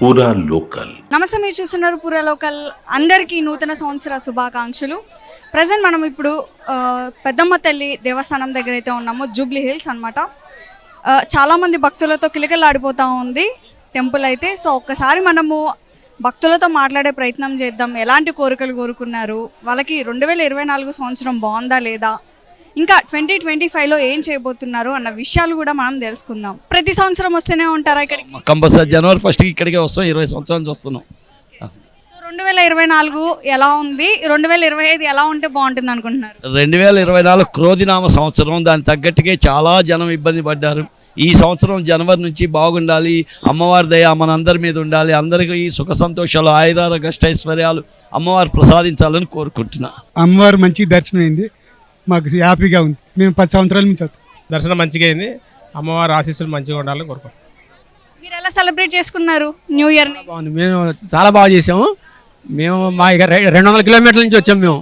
పూరా లోకల్. నమస్తే, మీరు చూస్తున్నారు పూరా లోకల్. అందరికీ నూతన సంవత్సర శుభాకాంక్షలు. ప్రజెంట్ మనం ఇప్పుడు పెద్దమ్మ తల్లి దేవస్థానం దగ్గర అయితే ఉన్నాము, జూబ్లీ హిల్స్ అనమాట. చాలామంది భక్తులతో కిలకిలాడిపోతూ ఉంది టెంపుల్ అయితే. సో ఒక్కసారి మనము భక్తులతో మాట్లాడే ప్రయత్నం చేద్దాం. ఎలాంటి కోరికలు కోరుకున్నారు, వాళ్ళకి 2024 సంవత్సరం బాగుందా లేదా, ఇంకా 2025లో ఏం చేయబోతున్నారు అన్న విషయాలు కూడా మనం తెలుసుకుందాం. ప్రతి సంవత్సరం వస్తూనే ఉంటారా ఇక్కడికి? కంపల్సరీ జనవరి 1st ఇక్కడికే వస్తాం. 20 సంవత్సరాల నుంచి వస్తున్నాం. సో 2024 ఎలా ఉంది, 2025 ఎలా ఉంటే బాగుంటుంది అనుకుంటున్నారు? 2024 క్రోధినామ సంవత్సరం. దానికి తగ్గట్టుగా చాలా జనం ఇబ్బంది పడ్డారు. ఈ సంవత్సరం జనవరి నుంచి బాగుండాలి, అమ్మవారి దయ మనందరి మీద ఉండాలి, అందరికీ సుఖ సంతోషాలు ఆయురారోగ్య అష్టైశ్వర్యాలు అమ్మవారు ప్రసాదించాలని కోరుకుంటున్నా. అమ్మవారు మంచి దర్శనం అయింది, మాకు హ్యాపీగా ఉంది. మేము 10 సంవత్సరాల నుంచి దర్శనం మంచిగా అయింది. అమ్మవారి ఆశీస్సులు మంచిగా ఉండాలని కోరుకుంటున్నాం. మీరు ఎలా సెలబ్రేట్ చేసుకున్నారు న్యూ ఇయర్? బాగుంది, మేము చాలా బాగా చేసాము. మేము మా 200 కిలోమీటర్ల నుంచి వచ్చాము. మేము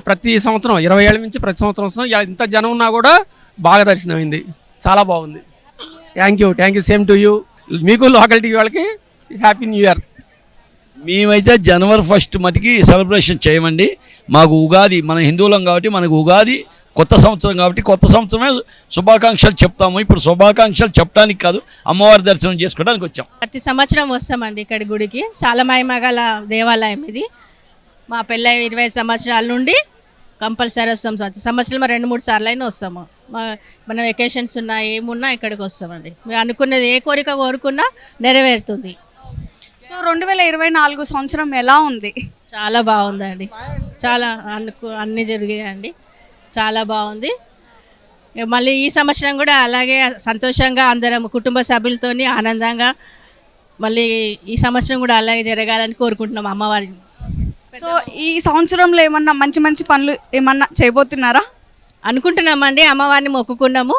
ప్రతి సంవత్సరం 20 ఏళ్ళ నుంచి ప్రతి సంవత్సరం వస్తాం. ఇంత జనం ఉన్నా కూడా బాగా దర్శనం అయింది, చాలా బాగుంది. Thank you same to you. మీకు లోకల్ టీవీ వాళ్ళకి హ్యాపీ న్యూ ఇయర్. మేమైతే జనవరి 1st మటుకి సెలబ్రేషన్ చేయమండి. మాకు ఉగాది, మన హిందువులం కాబట్టి మనకు ఉగాది కొత్త సంవత్సరం కాబట్టి కొత్త సంవత్సరమే శుభాకాంక్షలు చెప్తాము. ఇప్పుడు శుభాకాంక్షలు చెప్పడానికి కాదు, అమ్మవారి దర్శనం చేసుకోవడానికి వచ్చాం. ప్రతి సంవత్సరం వస్తామండి ఇక్కడి గుడికి. చాలా మహిమగల దేవాలయం ఇది. మా పెళ్ళై 20 సంవత్సరాల నుండి కంపల్సరీ వస్తాం. సంవత్సరంలో 2-3 సార్లు అయినా వస్తాము. మన వెకేషన్స్ ఉన్నా ఏమున్నా ఇక్కడికి వస్తామండి. మేము అనుకున్నది ఏ కోరిక కోరుకున్నా నెరవేరుతుంది. సో 2024 సంవత్సరం ఎలా ఉంది? చాలా బాగుందండి, చాలా అన్నీ జరిగాయండి, చాలా బాగుంది. మళ్ళీ ఈ సంవత్సరం కూడా అలాగే సంతోషంగా అందరం కుటుంబ సభ్యులతోని ఆనందంగా మళ్ళీ ఈ సంవత్సరం కూడా అలాగే జరగాలని కోరుకుంటున్నాం అమ్మవారిని. సో ఈ సంవత్సరంలో ఏమన్నా మంచి మంచి పనులు ఏమన్నా చేయబోతున్నారా? అనుకుంటున్నామండి, అమ్మవారిని మొక్కుకున్నాము,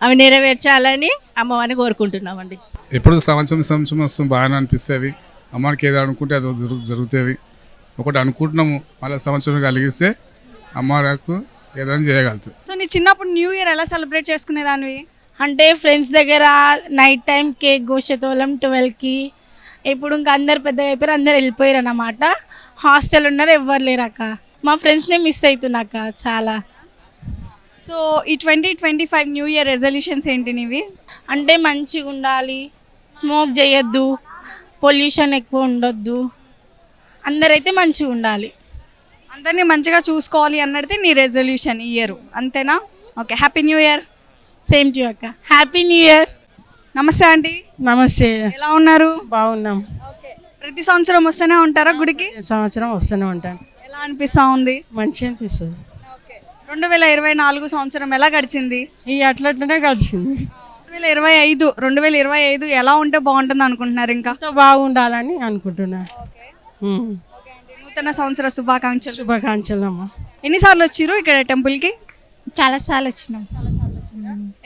అవి నెరవేర్చాలని అమ్మవారిని కోరుకుంటున్నామండి. ఎప్పుడు సంవత్సరం వస్తుంది, బాగానే అనిపిస్తుంది. అమ్మవారికి ఏదో అనుకుంటే అది జరుగుతుంది. ఒకటి అనుకుంటున్నాము, మళ్ళీ సంవత్సరం కలిగిస్తే అమ్మవారికి ఏదైనా చేయగలుగుతుంది. సో నీ చిన్నప్పుడు న్యూ ఇయర్ ఎలా సెలబ్రేట్ చేసుకునేదానివి? అంటే ఫ్రెండ్స్ దగ్గర నైట్ టైం కేక్ కోసేతోళ్ళం 12కి. ఇప్పుడు ఇంకా అందరు పెద్దగా అయిపోయారు, అందరు వెళ్ళిపోయారు అన్నమాట. హాస్టల్ ఉన్నారు, ఎవ్వరు లేరు అక్క. మా ఫ్రెండ్స్నే మిస్ అవుతున్నాక చాలా. సో ఈ 2025 న్యూ ఇయర్ రెజల్యూషన్స్ ఏంటి నీవి? అంటే మంచిగా ఉండాలి, స్మోక్ చేయొద్దు, పొల్యూషన్ ఎక్కువ ఉండొద్దు, అందరైతే మంచిగా ఉండాలి, అందరినీ మంచిగా చూసుకోవాలి అన్నది నీ రెజల్యూషన్ ఈ ఇయర్, అంతేనా? Okay, happy new year. Same to అక్క, హ్యాపీ న్యూ ఇయర్. నమస్తే ఆంటీ. నమస్తే. ఎలా ఉన్నారు? బాగున్నాం. ఓకే, ప్రతి సంవత్సరం వస్తూనే ఉంటారా గుడికి? సంవత్సరం వస్తూనే ఉంటాను. ఎలా అనిపిస్తూ ఉంది? మంచిగా అనిపిస్తుంది. ఓకే, 2024 సంవత్సరం ఎలా గడిచింది? ఈ అట్లనే కలిసింది. 2025 ఎలా ఉంటే బాగుంటుంది అనుకుంటున్నారు? ఇంకా బాగుండాలని అనుకుంటున్నా. నూతన సంవత్సర శుభాకాంక్షలు. శుభాకాంక్షలు అమ్మా. ఎన్నిసార్లు వచ్చిర్రు ఇక్కడ టెంపుల్కి? చాలాసార్లు వచ్చినాం.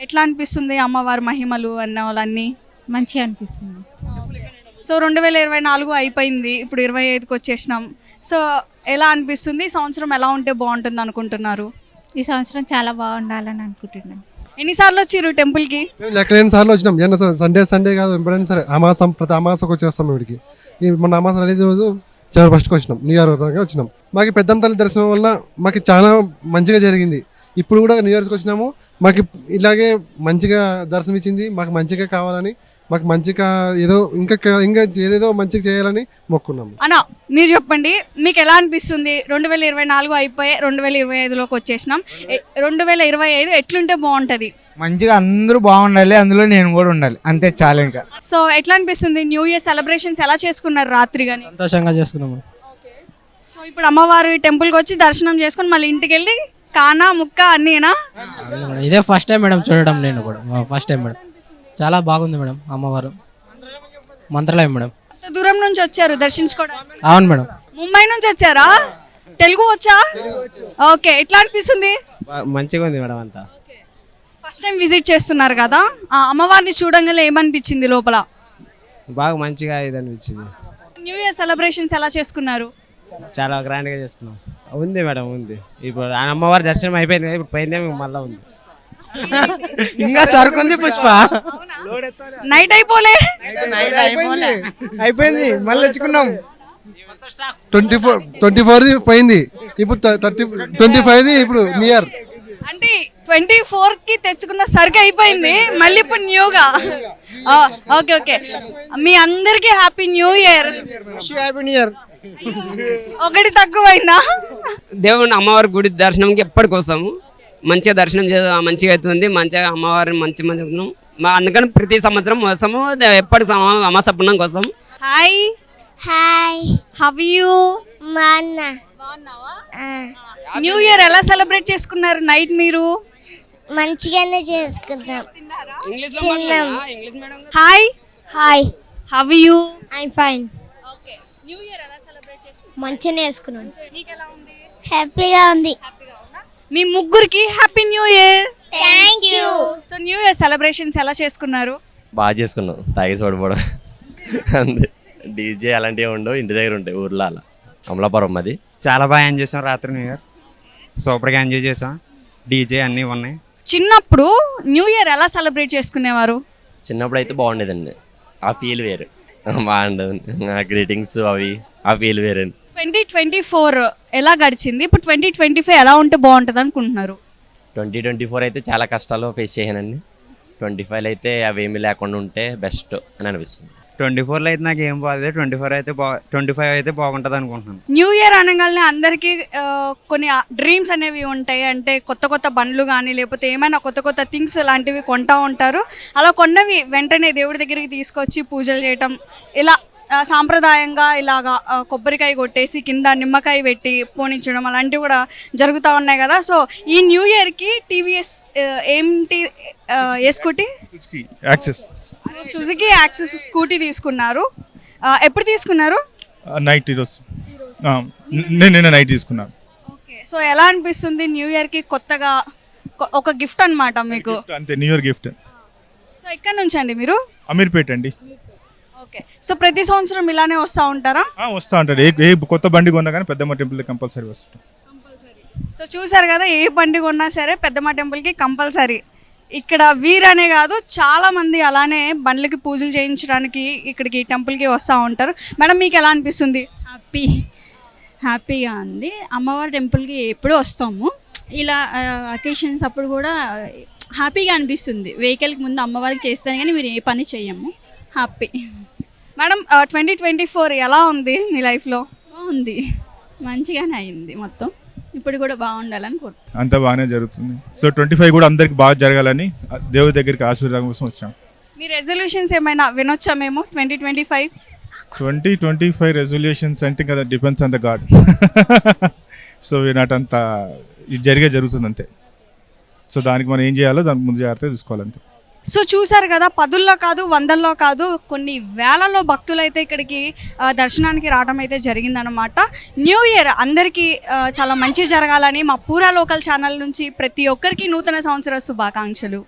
ఎట్లా అనిపిస్తుంది అమ్మవారి మహిమలు అన్న వాళ్ళన్నీ? మంచిగా అనిపిస్తుంది. సో 2024 అయిపోయింది, ఇప్పుడు 25కి వచ్చేసినాం. సో ఎలా అనిపిస్తుంది? ఈ సంవత్సరం ఎలా ఉంటే బాగుంటుంది అనుకుంటున్నారు? ఈ సంవత్సరం చాలా బాగుండాలని అనుకుంటున్నాం. ఎన్నిసార్లు వచ్చిర్రు టెంపుల్కి? మేము లెక్కలేని సార్లు వచ్చినాం. సండే కాదు, ఎప్పుడైనా సరే ప్రతి అమాసకు వచ్చేస్తాం ఇక్కడికి. మొన్న అమాస అనేది రోజు జనవరి 1st వచ్చినాం, న్యూ ఇయర్ వచ్చినాం. మాకు పెద్దమ్మ తల్లి దర్శనం వలన మాకు చాలా మంచిగా జరిగింది. ఇప్పుడు కూడా న్యూ ఇయర్స్కి వచ్చినాము, మాకు ఇలాగే మంచిగా దర్శనం ఇచ్చింది. మాకు మంచిగా కావాలని, మాకు మంచిగా ఏదో ఇంకా ఏదేదో మంచిగా చేయాలని మొక్కున్నాము. అన్న మీరు చెప్పండి, మీకు ఎలా అనిపిస్తుంది? 2024 అయిపోయి 2025లోకి వచ్చేసినాం. 2025 ఎట్లుంటే బాగుంటుంది? మంచిగా అందరూ బాగుండాలి, అందులో నేను కూడా ఉండాలి, అంతే చాలా. ఇంకా సో ఎట్లా అనిపిస్తుంది? న్యూ ఇయర్ సెలబ్రేషన్స్ ఎలా చేసుకున్నారు రాత్రి? కానీ సంతోషంగా చేసుకున్నాము. సో ఇప్పుడు అమ్మవారి టెంపుల్కి వచ్చి దర్శనం చేసుకుని మళ్ళీ ఇంటికి వెళ్ళి కానా ముక్క అన్నీనా? ఇదే ఫస్ట్ టైం మేడం చూడడం, నేను కూడా ఫస్ట్ టైం మేడం. చాలా బాగుంది మేడం. అమ్మవారు మంత్రాలయం మేడం. దూరం నుంచి వచ్చారు దర్శించుకోవడానికి? అవును మేడం. ముంబై నుంచి వచ్చారా? తెలుగు వచ్చా? ఓకే, ఎట్లా అనిపిస్తుంది? మంచిగా ఉంది మేడం. అంతా ఫస్ట్ టైం విజిట్ చేస్తున్నారు కదా, అమ్మవారిని చూడంగానే ఏమనిపించింది లోపల? బాగా మంచిగా ఇది అనిపించింది. న్యూ ఇయర్ సెలబ్రేషన్స్ ఎలా చేసుకున్నారు? చాలా గ్రాండ్గా చేసుకున్నాం. ఉంది మేడం, ఉంది. ఇప్పుడు అమ్మవారి దర్శనం అయిపోయింది కదా, ఇప్పుడు పోయిందే మళ్ళీ ఉంది. ఇంకా సరుకుంది పుష్ప. నైట్ అయిపోలే అయిపోయింది మళ్ళీ తెచ్చుకున్నాం 24 పోయింది, ఇప్పుడు 25 ఇప్పుడు న్యూ ఇయర్. అంటే 24కి తెచ్చుకున్న సరుకు అయిపోయింది, మళ్ళీ ఇప్పుడు న్యూగా. ఓకే ఓకే, మీ అందరికీ happy new year. Happy new year. ఒకటి తక్కువైందా? దేవుని అమ్మవారి గుడి దర్శనంకి ఎప్పటికోసము మంచిగా దర్శనం మంచిగా అవుతుంది, మంచిగా అమ్మవారిని మంచిగా అందుకని ప్రతి సంవత్సరం వస్తాము ఎప్పటి అమాస పుణ్యం కోసం. Hi hi how you? మా అన్న న్యూ ఇయర్ ఎలా సెలబ్రేట్ చేసుకున్నారు నైట్ మీరు? మంచిగానే చేసుకుందాం. Hi hi how you? I'm fine. Okay, new year ఎలా సెలబ్రేట్ చేసుకున్నారు? మంచిగానే చేసుకున్నాం. నీకెలా ఉంది? హ్యాపీగా ఉంది. మీ ముగ్గురికి happy new year. Thank you. So new year celebrations ఎలా చేసుకున్నారు? బాగా చేసుకున్నాం, తాగేసి పడిపోవడం అంతే. డీజే అలాంటివి ఉండవు, ఇంటి దగ్గర ఉంటాయి ఊర్లో. అలా అమలాపురం అది. చాలా బాగా ఎంజాయ్ చేసాం రాత్రి న్యూ ఇయర్, సూపర్గా ఎంజాయ్ చేసాం. డీజే అన్నీ ఉన్నాయి. చిన్నప్పుడు న్యూ ఇయర్ ఎలా సెలబ్రేట్ చేసుకునేవారు? చిన్నప్పుడు అయితే బాగుండేదండి, ఆ ఫీల్ వేరు. బాగుండదు, గ్రీటింగ్స్ అవి, ఆ ఫీల్ వేరే. 2024 ఎలా గడిచింది? ఇప్పుడు 2025 ఎలా ఉంటే బాగుంటుంది అనుకుంటున్నారు? 2024 అయితే చాలా కష్టాలు ఫేస్ చేశానండి. 25 అయితే అవేమీ లేకుండా ఉంటే బెస్ట్ అని అనిపిస్తుంది. 24లో అయితే నాకు ఏం బాధ, 25 అయితే బాగుంటుంది అనుకుంటున్నాను. న్యూ ఇయర్ అనగానే అందరికీ కొన్ని డ్రీమ్స్ అనేవి ఉంటాయి. అంటే కొత్త కొత్త బండ్లు కానీ లేకపోతే ఏమైనా కొత్త కొత్త థింగ్స్ లాంటివి కొంటూ ఉంటారు. అలా కొన్నవి వెంటనే దేవుడి దగ్గరికి తీసుకొచ్చి పూజలు చేయటం, ఇలా సాంప్రదాయంగా ఇలాగా కొబ్బరికాయ కొట్టేసి కింద నిమ్మకాయ పెట్టి పోనించడం అలాంటివి కూడా జరుగుతూ ఉన్నాయి కదా. సో ఈ న్యూ ఇయర్కి టీవీఎస్ ఏంటి ఏ Scooty? Access. Suzuki Access Scooty తీసుకున్నారు. ఎప్పుడు తీసుకున్నారు? నైట్ ఈరోజు నేను నైట్ తీసుకున్నాను. ఓకే, సో ఎలా అనిపిస్తుంది న్యూ ఇయర్కి కొత్తగా ఒక గిఫ్ట్ అన్నమాట మీకు? అంతే, న్యూ ఇయర్ గిఫ్ట్. సో ఎక్కడి నుంచి అండి మీరు? అమీర్పేట అండి. ఓకే, సో ప్రతి సంవత్సరం ఇలానే వస్తూ ఉంటారా? వస్తూ ఉంటాడు, ఏ కొత్త బండి కొన్నా కానీ పెద్దమ్మ టెంపుల్ కంపల్సరీ వస్తాడు. సో చూసారు కదా, ఏ బండి కొన్నా సరే పెద్దమ్మ టెంపుల్కి కంపల్సరీ. ఇక్కడ వీరనే కాదు, చాలా మంది అలానే బండ్లకి పూజలు చేయించడానికి ఇక్కడికి టెంపుల్కి వస్తూ ఉంటారు. మేడం మీకు ఎలా అనిపిస్తుంది? హ్యాపీగా ఉంది. అమ్మవారి టెంపుల్కి ఎప్పుడు వస్తాము, ఇలా అకేషన్స్ అప్పుడు కూడా హ్యాపీగా అనిపిస్తుంది. వెహికల్కి ముందు అమ్మవారికి చేస్తాను కానీ మీరు ఏ పని చెయ్యము, హ్యాపీ. మేడం 2024 ఎలా ఉంది మీ లైఫ్లో? బాగుంది, మంచిగానే అయింది మొత్తం. ఇప్పుడు కూడా బాగుండాలని కోరుకుంటున్నాను. అంతా బాగానే జరుగుతుంది. సో 25 కూడా అందరికి బాగా జరగాలని దేవుడి దగ్గరికి ఆశీర్వాదం కోసం వచ్చాం. మీ రెజల్యూషన్స్ ఏమైనా వినొచ్చా మేము 2025 రెజల్యూషన్స్ అంటే కదా, depends on the god. So నాటంత ఇది జరుగుతుంది అంతే. సో దానికి మనం ఏం చేయాలో దానికి ముందు జాగ్రత్తగా చూసుకోవాలంతే. సో చూసారు కదా, 10ల్లో కాదు 100ల్లో కాదు, కొన్ని వేలలో భక్తులు అయితే ఇక్కడికి దర్శనానికి రావడం అయితే జరిగిందనమాట. న్యూ ఇయర్ అందరికీ చాలా మంచి జరగాలని మా పూరా లోకల్ ఛానల్ నుంచి ప్రతి ఒక్కరికి నూతన సంవత్సర శుభాకాంక్షలు.